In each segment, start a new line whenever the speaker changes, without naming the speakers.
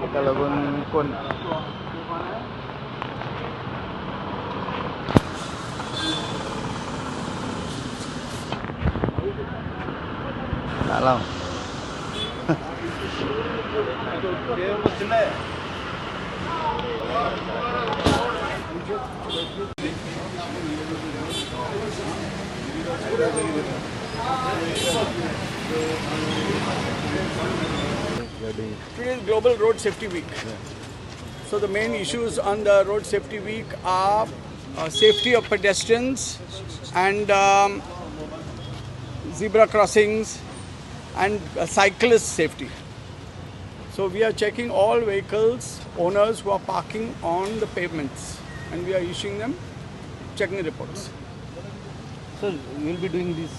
ताका लागून कोण Salam.
Today is Global Road Safety Week. So the main issues on the Road Safety Week are safety of pedestrians and zebra crossings and cyclist safety. So we are checking all vehicles owners who are parking on the pavements and we are issuing them checking reports.
So you will be doing this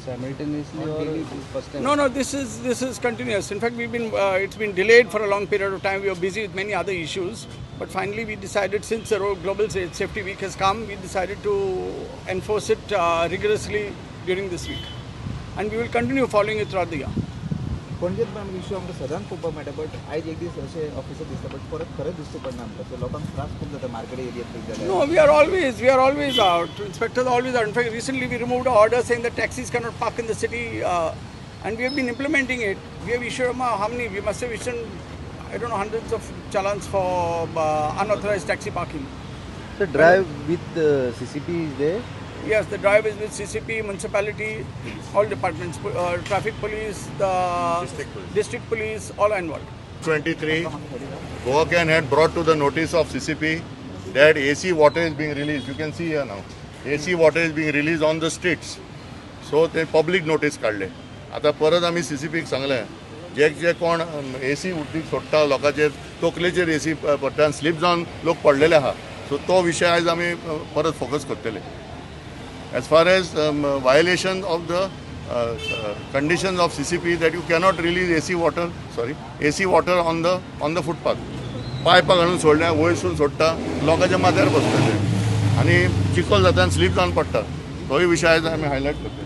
simultaneously or this first time?
No, this is continuous. In fact, it's been delayed for a long period of time. We were busy with many other issues, but finally we decided, since the Global Safety Week has come, we decided to enforce it rigorously during this week, and we will continue following it throughout the year.
पणजेत पण issue आमकां सदांच पळोवपाक मेळटा but आयज एक दीस अशे ऑफिसार दिसता but परत खरेंच दिसता पडना आमकां सो लोकांक त्रास खूब जाता मार्केट एरियांत पळयत जाल्यार
No, we are always out. Inspectors are always out. In fact, recently we removed an order saying that taxis cannot park in the city, and we have been implementing it. We have issued how many? We must have issued, I don't know, hundreds of challans for unauthorized taxi parking.
So drive with CCP is there?
Yes, the drive is with CCP, municipality, all departments, traffic police, the district police, all are involved.
23, Goacan had brought to the notice of CCP that AC water is being released. You can see here now. AC water is being released on the streets. So they public notice काढले. आता परत आम्ही CCP सांगले जे कोण AC उदीक सोडटा लोकांचेर तकलेचेर AC पडटा sleep जावन लोक पडलेले आहा. सो तो विषय आज आम्ही परत फोकस करतले. As far as violation of the conditions of CCP that you cannot release AC water on the footpath. पायपाक घालून सोडल्या वयरसून सोडटा लोकांच्या माथ्यार बसतले आनी चिखल जाता आनी स्लीप जावन पडटा तोय विशय आज आमी हायलायट करता.